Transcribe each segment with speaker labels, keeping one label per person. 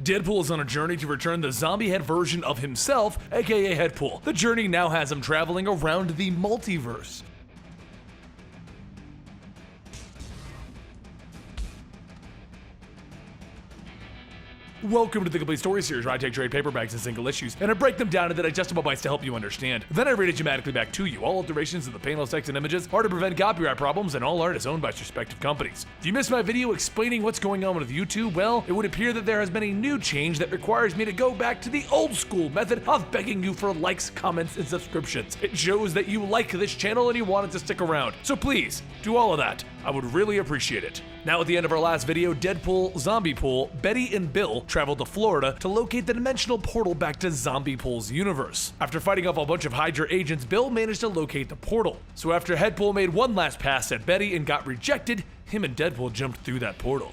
Speaker 1: Deadpool is on a journey to return the zombie head version of himself, aka Headpool. The journey now has him traveling around the multiverse. Welcome to the Complete Story Series, where I take trade paperbacks and single issues, and I break them down into digestible bites to help you understand. Then I read it dramatically back to you. All alterations of the painless text and images are to prevent copyright problems, and all art is owned by its respective companies. If you missed my video explaining what's going on with YouTube, well, it would appear that there has been a new change that requires me to go back to the old school method of begging you for likes, comments, and subscriptions. It shows that you like this channel and you want it to stick around. So please, do all of that. I would really appreciate it. Now at the end of our last video, Deadpool, ZOMBIEPOOL, Betty, and Bill traveled to Florida to locate the dimensional portal back to ZOMBIEPOOL's universe. After fighting off a bunch of Hydra agents, Bill managed to locate the portal. So after Headpool made one last pass at Betty and got rejected, him and Deadpool jumped through that portal.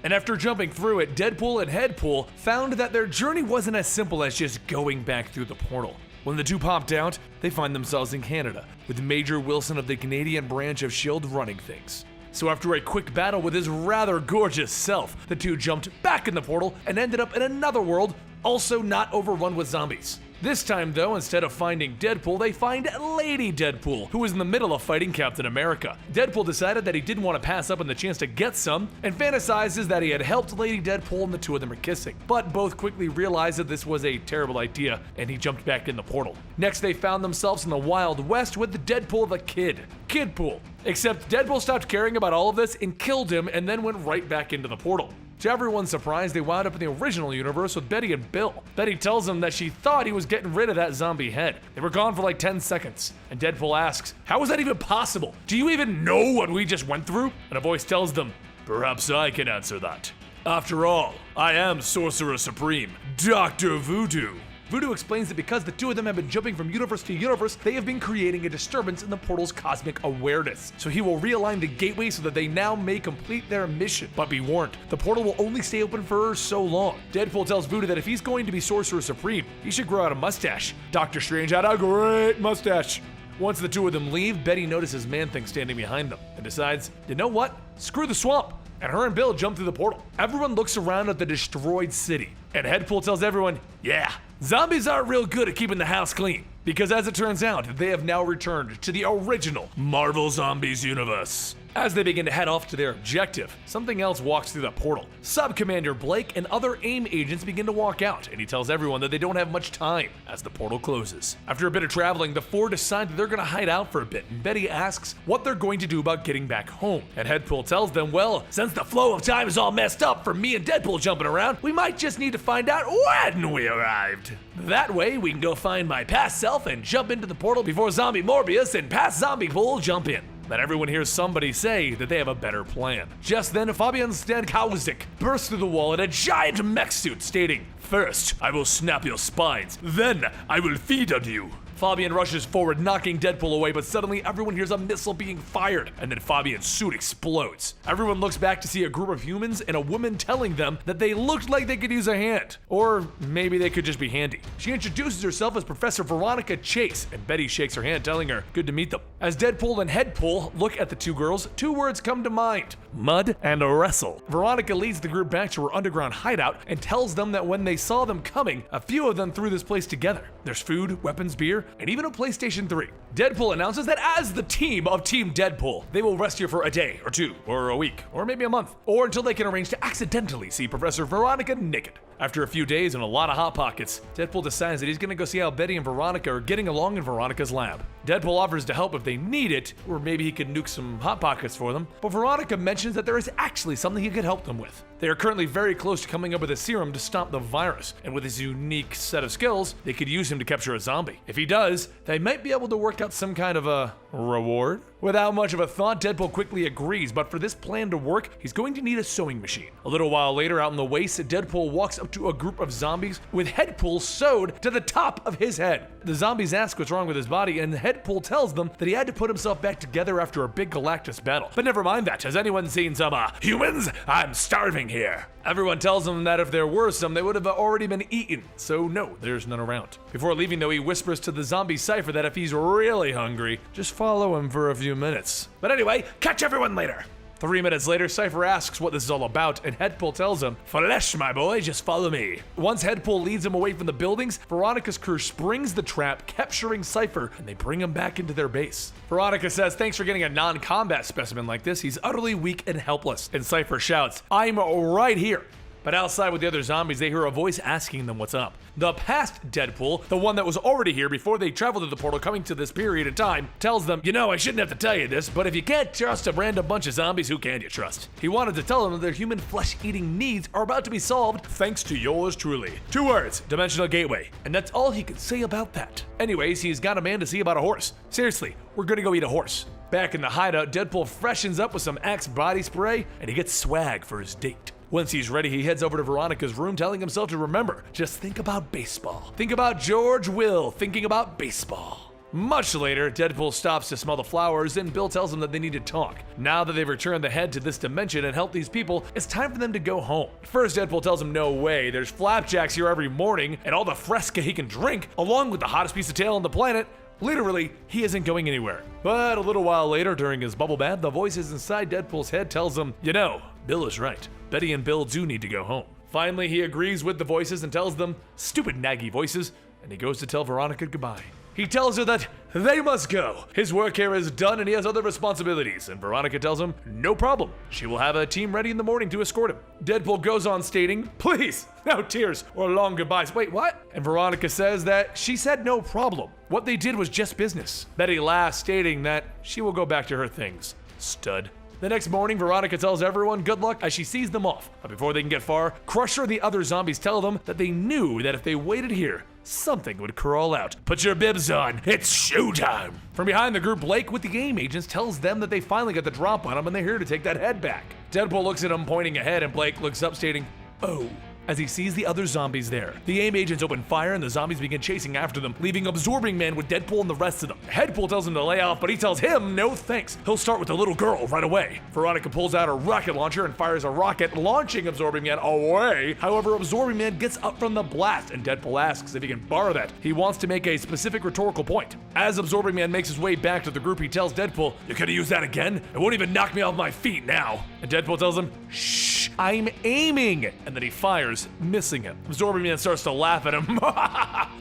Speaker 1: And after jumping through it, Deadpool and Headpool found that their journey wasn't as simple as just going back through the portal. When the two popped out, they find themselves in Canada, with Major Wilson of the Canadian branch of S.H.I.E.L.D. running things. So after a quick battle with his rather gorgeous self, the two jumped back in the portal and ended up in another world, also not overrun with zombies. This time though, instead of finding Deadpool, they find Lady Deadpool, who was in the middle of fighting Captain America. Deadpool decided that he didn't want to pass up on the chance to get some, and fantasizes that he had helped Lady Deadpool and the two of them are kissing. But both quickly realized that this was a terrible idea, and he jumped back in the portal. Next, they found themselves in the Wild West with Deadpool the Kid, Kidpool. Except Deadpool stopped caring about all of this and killed him, and then went right back into the portal. To everyone's surprise, they wound up in the original universe with Betty and Bill. Betty tells him that she thought he was getting rid of that zombie head. They were gone for like 10 seconds. And Deadpool asks, "How is that even possible? Do you even know what we just went through?" And a voice tells them, "Perhaps I can answer that. After all, I am Sorcerer Supreme, Dr. Voodoo." Voodoo explains that because the two of them have been jumping from universe to universe, they have been creating a disturbance in the portal's cosmic awareness. So he will realign the gateway so that they now may complete their mission. But be warned, the portal will only stay open for so long. Deadpool tells Voodoo that if he's going to be Sorcerer Supreme, he should grow out a mustache. Doctor Strange had a great mustache. Once the two of them leave, Betty notices Man-Thing standing behind them and decides, you know what? Screw the swamp. And her and Bill jump through the portal. Everyone looks around at the destroyed city, and Headpool tells everyone, yeah, zombies aren't real good at keeping the house clean. Because as it turns out, they have now returned to the original Marvel Zombies universe. As they begin to head off to their objective, something else walks through the portal. Sub-Commander Blake and other AIM agents begin to walk out, and he tells everyone that they don't have much time as the portal closes. After a bit of traveling, the four decide that they're gonna hide out for a bit, and Betty asks what they're going to do about getting back home. And Headpool tells them, well, since the flow of time is all messed up for me and Deadpool jumping around, we might just need to find out when we arrived. That way, we can go find my past self and jump into the portal before Zombie Morbius and past ZOMBIEPOOL jump in. Then everyone hears somebody say that they have a better plan. Just then, Fabian Stankowzik bursts through the wall in a giant mech suit, stating, "First, I will snap your spines, then I will feed on you." Fabian rushes forward, knocking Deadpool away, but suddenly everyone hears a missile being fired, and then Fabian's suit explodes. Everyone looks back to see a group of humans and a woman telling them that they looked like they could use a hand. Or maybe they could just be handy. She introduces herself as Professor Veronica Chase, and Betty shakes her hand, telling her, good to meet them. As Deadpool and Headpool look at the two girls, two words come to mind: mud and wrestle. Veronica leads the group back to her underground hideout and tells them that when they saw them coming, a few of them threw this place together. There's food, weapons, beer, and even a PlayStation 3. Deadpool announces that as the team of Team Deadpool, they will rest here for a day, or two, or a week, or maybe a month, or until they can arrange to accidentally see Professor Veronica naked. After a few days and a lot of Hot Pockets, Deadpool decides that he's gonna go see how Betty and Veronica are getting along in Veronica's lab. Deadpool offers to help if they need it, or maybe he could nuke some Hot Pockets for them, but Veronica mentions that there is actually something he could help them with. They are currently very close to coming up with a serum to stop the virus, and with his unique set of skills, they could use him to capture a zombie. If he does, they might be able to work out some kind of a reward? Without much of a thought, Deadpool quickly agrees, but for this plan to work, he's going to need a sewing machine. A little while later, out in the waste, Deadpool walks up to a group of zombies with Headpool sewed to the top of his head. The zombies ask what's wrong with his body, and Headpool tells them that he had to put himself back together after a big Galactus battle. But never mind that, has anyone seen some, humans? I'm starving here. Everyone tells him that if there were some, they would have already been eaten, so no, there's none around. Before leaving though, he whispers to the zombie Cypher that if he's really hungry, just follow him for a few minutes. But anyway, catch everyone later. 3 minutes later, Cypher asks what this is all about, and Deadpool tells him, "Flesh, my boy, just follow me." Once Deadpool leads him away from the buildings, Veronica's crew springs the trap, capturing Cypher, and they bring him back into their base. Veronica says thanks for getting a non-combat specimen like this, he's utterly weak and helpless, and Cypher shouts, "I'm right here." But outside with the other zombies, they hear a voice asking them what's up. The past Deadpool, the one that was already here before they traveled to the portal coming to this period of time, tells them, "You know, I shouldn't have to tell you this, but if you can't trust a random bunch of zombies, who can you trust?" He wanted to tell them that their human flesh-eating needs are about to be solved thanks to yours truly. 2 words, dimensional gateway. And that's all he could say about that. Anyways, he's got a man to see about a horse. Seriously, we're gonna go eat a horse. Back in the hideout, Deadpool freshens up with some Axe body spray, and he gets swag for his date. Once he's ready, he heads over to Veronica's room, telling himself to remember, just think about baseball. Think about George Will thinking about baseball. Much later, Deadpool stops to smell the flowers, and Bill tells him that they need to talk. Now that they've returned the head to this dimension and helped these people, it's time for them to go home. First, Deadpool tells him no way, there's flapjacks here every morning, and all the fresca he can drink, along with the hottest piece of tail on the planet. Literally, he isn't going anywhere. But a little while later, during his bubble bath, the voices inside Deadpool's head tells him, "You know, Bill is right. Betty and Bill do need to go home." Finally, he agrees with the voices and tells them, "Stupid naggy voices," and he goes to tell Veronica goodbye. He tells her that they must go. His work here is done and he has other responsibilities, and Veronica tells him, no problem. She will have a team ready in the morning to escort him. Deadpool goes on stating, "Please, no tears or long goodbyes." Wait, what? And Veronica says that she said no problem. What they did was just business. Betty laughs, stating that she will go back to her things. Stud. The next morning, Veronica tells everyone good luck as she sees them off. But before they can get far, Crusher and the other zombies tell them that they knew that if they waited here, something would crawl out. Put your bibs on, it's showdown. From behind the group, Blake with the AIM agents tells them that they finally got the drop on him and they're here to take that head back. Deadpool looks at him pointing ahead and Blake looks up stating, "Oh," as he sees the other zombies there. The AIM agents open fire and the zombies begin chasing after them, leaving Absorbing Man with Deadpool and the rest of them. Deadpool tells him to lay off, but he tells him no thanks. He'll start with the little girl right away. Veronica pulls out a rocket launcher and fires a rocket, launching Absorbing Man away. However, Absorbing Man gets up from the blast and Deadpool asks if he can borrow that. He wants to make a specific rhetorical point. As Absorbing Man makes his way back to the group, he tells Deadpool, "You could have used that again? It won't even knock me off my feet now." And Deadpool tells him, "Shh, I'm aiming." And then he fires, missing him. Absorbing Man starts to laugh at him,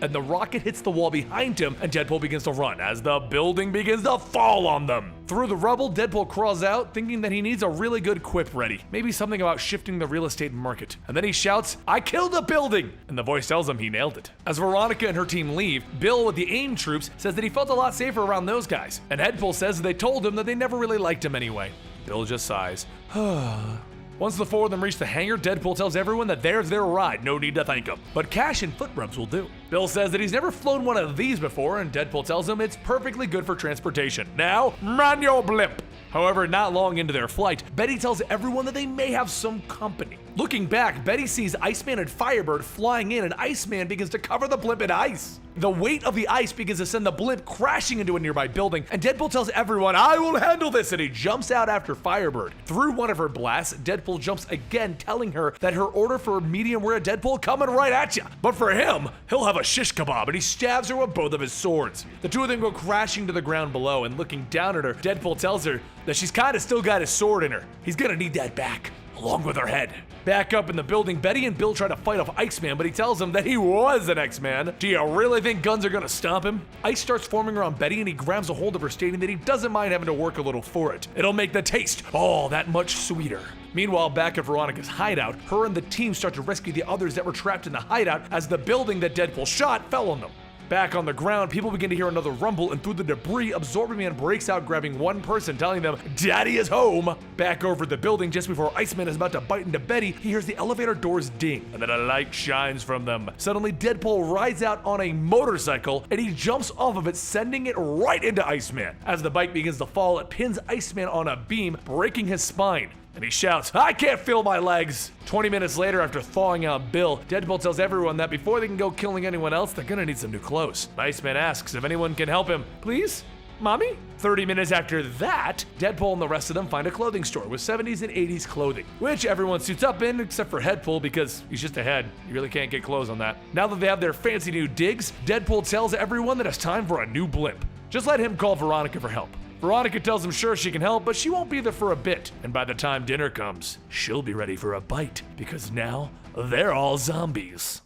Speaker 1: and the rocket hits the wall behind him, and Deadpool begins to run as the building begins to fall on them. Through the rubble, Deadpool crawls out, thinking that he needs a really good quip ready. Maybe something about shifting the real estate market. And then he shouts, "I killed a building!" And the voice tells him he nailed it. As Veronica and her team leave, Bill with the AIM troops says that he felt a lot safer around those guys. And Deadpool says that they told him that they never really liked him anyway. Bill just sighs. Once the four of them reach the hangar, Deadpool tells everyone that there's their ride, no need to thank him. But cash and foot rubs will do. Bill says that he's never flown one of these before, and Deadpool tells him it's perfectly good for transportation. Now, man your blimp! However, not long into their flight, Betty tells everyone that they may have some company. Looking back, Betty sees Iceman and Firebird flying in, and Iceman begins to cover the blimp in ice. The weight of the ice begins to send the blimp crashing into a nearby building, and Deadpool tells everyone, "I will handle this," and he jumps out after Firebird. Through one of her blasts, Deadpool jumps again, telling her that her order for medium rare Deadpool coming right at ya. But for him, he'll have a shish kebab, and he stabs her with both of his swords. The two of them go crashing to the ground below, and looking down at her, Deadpool tells her that she's kinda still got his sword in her. He's gonna need that back, along with her head. Back up in the building, Betty and Bill try to fight off Iceman, but he tells them that he was an X-Man. Do you really think guns are gonna stop him? Ice starts forming around Betty and he grabs a hold of her, stating that he doesn't mind having to work a little for it. It'll make the taste all that much sweeter. Meanwhile, back at Veronica's hideout, her and the team start to rescue the others that were trapped in the hideout as the building that Deadpool shot fell on them. Back on the ground, people begin to hear another rumble, and through the debris, Absorbing Man breaks out, grabbing one person, telling them, "Daddy is home!" Back over the building, just before Iceman is about to bite into Betty, he hears the elevator doors ding, and then a light shines from them. Suddenly, Deadpool rides out on a motorcycle, and he jumps off of it, sending it right into Iceman. As the bike begins to fall, it pins Iceman on a beam, breaking his spine. And he shouts, "I can't feel my legs!" 20 minutes later, after thawing out Bill, Deadpool tells everyone that before they can go killing anyone else, they're gonna need some new clothes. Iceman asks if anyone can help him. "Please? Mommy?" 30 minutes after that, Deadpool and the rest of them find a clothing store with 70s and 80s clothing, which everyone suits up in except for Deadpool because he's just a head. You really can't get clothes on that. Now that they have their fancy new digs, Deadpool tells everyone that it's time for a new blimp. Just let him call Veronica for help. Veronica tells him sure she can help, but she won't be there for a bit. And by the time dinner comes, she'll be ready for a bite, because now they're all zombies.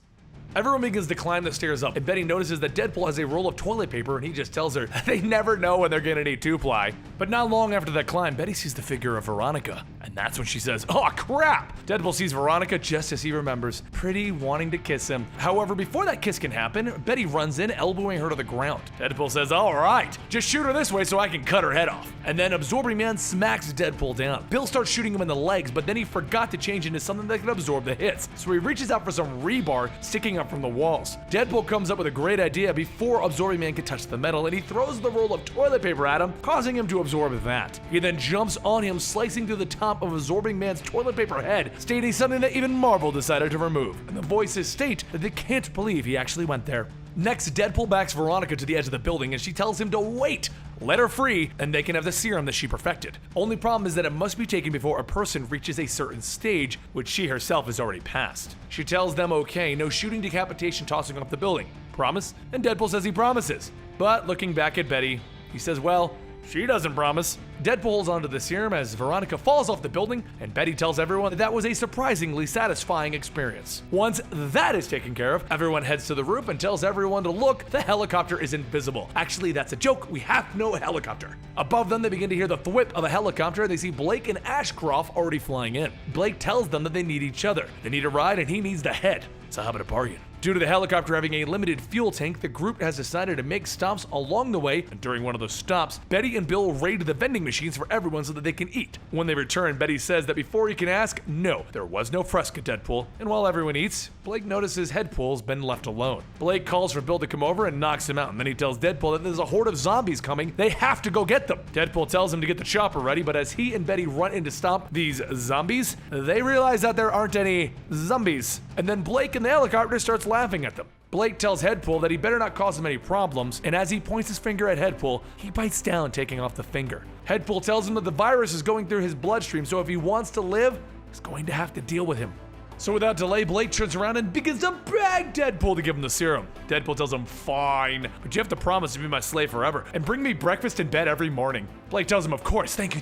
Speaker 1: Everyone begins to climb the stairs up, and Betty notices that Deadpool has a roll of toilet paper, and he just tells her they never know when they're gonna need 2-ply. But not long after that climb, Betty sees the figure of Veronica, and that's when she says, "Oh crap!" Deadpool sees Veronica just as he remembers, pretty wanting to kiss him. However, before that kiss can happen, Betty runs in, elbowing her to the ground. Deadpool says, "Alright, just shoot her this way so I can cut her head off." And then Absorbing Man smacks Deadpool down. Bill starts shooting him in the legs, but then he forgot to change into something that can absorb the hits. So he reaches out for some rebar sticking up from the walls. Deadpool comes up with a great idea before Absorbing Man can touch the metal, and he throws the roll of toilet paper at him, causing him to absorb that. He then jumps on him, slicing through the top of Absorbing Man's toilet paper head, stating something that even Marvel decided to remove. And the voices state that they can't believe he actually went there. Next, Deadpool backs Veronica to the edge of the building, and she tells him to wait, let her free, and they can have the serum that she perfected. Only problem is that it must be taken before a person reaches a certain stage, which she herself has already passed. She tells them okay, no shooting, decapitation, tossing off the building. Promise? And Deadpool says he promises. But looking back at Betty, he says, well, she doesn't promise. Deadpool holds onto the serum as Veronica falls off the building, and Betty tells everyone that was a surprisingly satisfying experience. Once that is taken care of, everyone heads to the roof and tells everyone to look, the helicopter is invisible. Actually, that's a joke, we have no helicopter. Above them, they begin to hear the thwip of a helicopter, and they see Blake and Ashcroft already flying in. Blake tells them that they need each other. They need a ride, and he needs the head. So how about a bargain? Due to the helicopter having a limited fuel tank, the group has decided to make stops along the way, and during one of those stops, Betty and Bill raid the vending machines for everyone so that they can eat. When they return, Betty says that before he can ask, no, there was no fresca, Deadpool. And while everyone eats, Blake notices Deadpool's been left alone. Blake calls for Bill to come over and knocks him out, and then he tells Deadpool that there's a horde of zombies coming, they have to go get them. Deadpool tells him to get the chopper ready, but as he and Betty run in to stop these zombies, they realize that there aren't any zombies. And then Blake in the helicopter starts laughing at them. Blake tells Deadpool that he better not cause him any problems, and as he points his finger at Deadpool, he bites down, taking off the finger. Deadpool tells him that the virus is going through his bloodstream, so if he wants to live, he's going to have to deal with him. So without delay, Blake turns around and begins to beg Deadpool to give him the serum. Deadpool tells him, fine, but you have to promise to be my slave forever and bring me breakfast in bed every morning. Blake tells him, of course, thank you,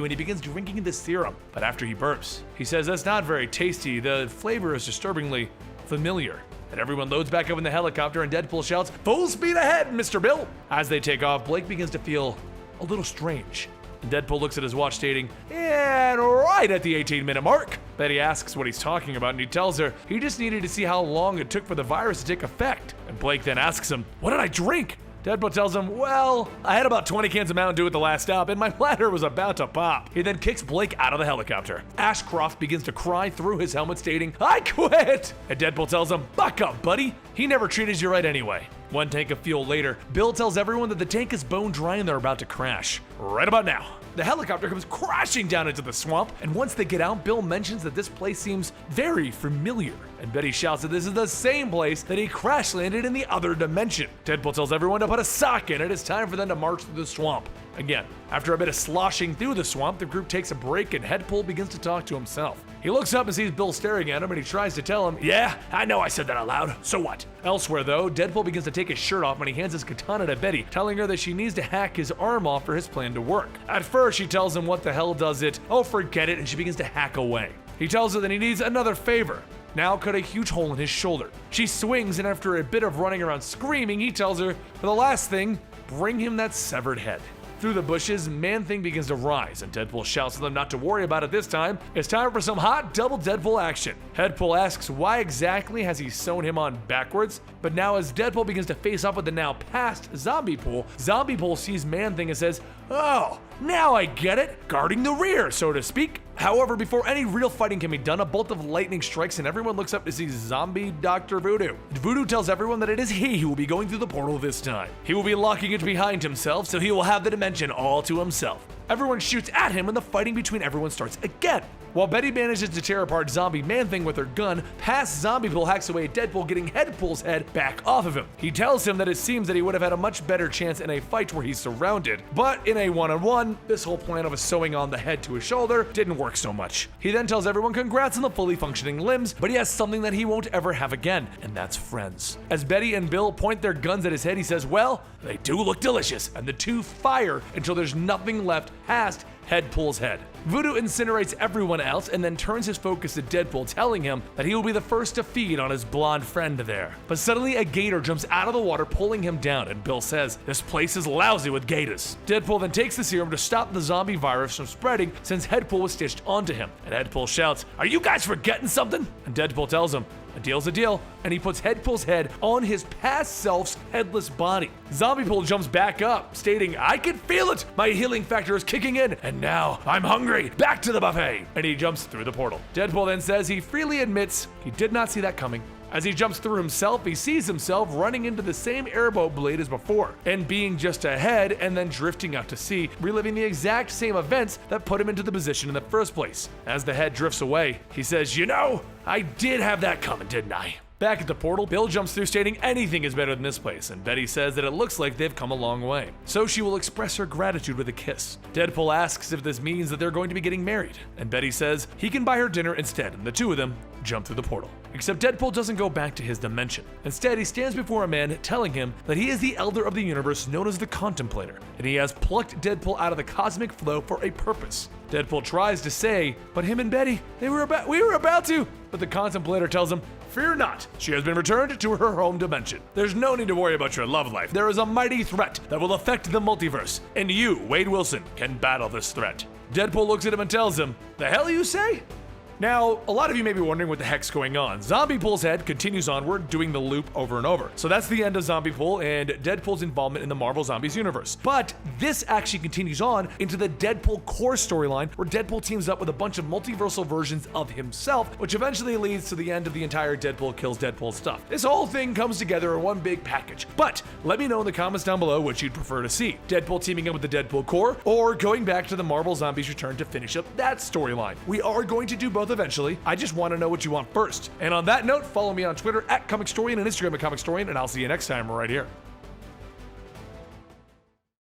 Speaker 1: and he begins drinking the serum. But after he burps, he says that's not very tasty, the flavor is disturbingly familiar. And everyone loads back up in the helicopter, and Deadpool shouts, full speed ahead, Mr. Bill! As they take off, Blake begins to feel a little strange. And Deadpool looks at his watch stating, and right at the 18-minute mark. Betty asks what he's talking about, and he tells her he just needed to see how long it took for the virus to take effect. And Blake then asks him, what did I drink? Deadpool tells him, well, I had about 20 cans of Mountain Dew at the last stop, and my bladder was about to pop. He then kicks Blake out of the helicopter. Ashcroft begins to cry through his helmet stating, I quit! And Deadpool tells him, buck up, buddy. He never treated you right anyway. One tank of fuel later, Bill tells everyone that the tank is bone dry and they're about to crash. Right about now. The helicopter comes crashing down into the swamp, and once they get out, Bill mentions that this place seems very familiar. And Betty shouts that this is the same place that he crash landed in the other dimension. Deadpool tells everyone to put a sock in it. It's time for them to march through the swamp. Again, after a bit of sloshing through the swamp, the group takes a break and Deadpool begins to talk to himself. He looks up and sees Bill staring at him, and he tries to tell him, yeah, I know I said that out loud, so what? Elsewhere though, Deadpool begins to take his shirt off when he hands his katana to Betty, telling her that she needs to hack his arm off for his plan to work. At first, she tells him what the hell does it, oh forget it, and she begins to hack away. He tells her that he needs another favor. Now cut a huge hole in his shoulder. She swings, and after a bit of running around screaming, he tells her, for the last thing, bring him that severed head. Through the bushes, Man-Thing begins to rise, and Deadpool shouts to them not to worry about it this time. It's time for some hot double Deadpool action. Deadpool asks why exactly has he sewn him on backwards, but now as Deadpool begins to face off with the now past Zombiepool sees Man-Thing and says, oh, now I get it, guarding the rear, so to speak. However, before any real fighting can be done, a bolt of lightning strikes and everyone looks up to see zombie Dr. Voodoo. Voodoo tells everyone that it is he who will be going through the portal this time. He will be locking it behind himself, so he will have the dimension all to himself. Everyone shoots at him and the fighting between everyone starts again. While Betty manages to tear apart Zombie Man-Thing with her gun, past ZOMBIEPOOL hacks away at Deadpool, getting Deadpool's head back off of him. He tells him that it seems that he would have had a much better chance in a fight where he's surrounded, but in a one-on-one, this whole plan of sewing on the head to his shoulder didn't work so much. He then tells everyone congrats on the fully functioning limbs, but he has something that he won't ever have again, and that's friends. As Betty and Bill point their guns at his head, he says, well, they do look delicious, and the two fire until there's nothing left past Deadpool's head. Voodoo incinerates everyone else and then turns his focus to Deadpool, telling him that he will be the first to feed on his blonde friend there. But suddenly a gator jumps out of the water, pulling him down, and Bill says, this place is lousy with gators. Deadpool then takes the serum to stop the zombie virus from spreading since Deadpool was stitched onto him. And Deadpool shouts, are you guys forgetting something? And Deadpool tells him, a deal's a deal, and he puts Deadpool's head on his past self's headless body. ZOMBIEPOOL jumps back up, stating, I can feel it! My healing factor is kicking in, and now I'm hungry! Back to the buffet! And he jumps through the portal. Deadpool then says he freely admits he did not see that coming. As he jumps through himself, he sees himself running into the same airboat blade as before, and being just ahead and then drifting out to sea, reliving the exact same events that put him into the position in the first place. As the head drifts away, he says, you know, I did have that coming, didn't I? Back at the portal, Bill jumps through stating anything is better than this place, and Betty says that it looks like they've come a long way. So she will express her gratitude with a kiss. Deadpool asks if this means that they're going to be getting married, and Betty says he can buy her dinner instead, and the two of them jump through the portal. Except Deadpool doesn't go back to his dimension. Instead, he stands before a man telling him that he is the elder of the universe known as the Contemplator, and he has plucked Deadpool out of the cosmic flow for a purpose. Deadpool tries to say, but him and Betty, we were about to, but the Contemplator tells him, fear not, she has been returned to her home dimension. There's no need to worry about your love life. There is a mighty threat that will affect the multiverse, and you, Wade Wilson, can battle this threat. Deadpool looks at him and tells him, the hell you say? Now, a lot of you may be wondering what the heck's going on. ZOMBIEPOOL's head continues onward, doing the loop over and over. So that's the end of ZOMBIEPOOL and Deadpool's involvement in the Marvel Zombies universe. But this actually continues on into the Deadpool core storyline, where Deadpool teams up with a bunch of multiversal versions of himself, which eventually leads to the end of the entire Deadpool kills Deadpool stuff. This whole thing comes together in one big package. But let me know in the comments down below what you'd prefer to see. Deadpool teaming up with the Deadpool core, or going back to the Marvel Zombies return to finish up that storyline. We are going to do both eventually. I just want to know what you want first. And on that note, follow me on Twitter at Comicstorian and Instagram at Comicstorian, and I'll see you next time right here.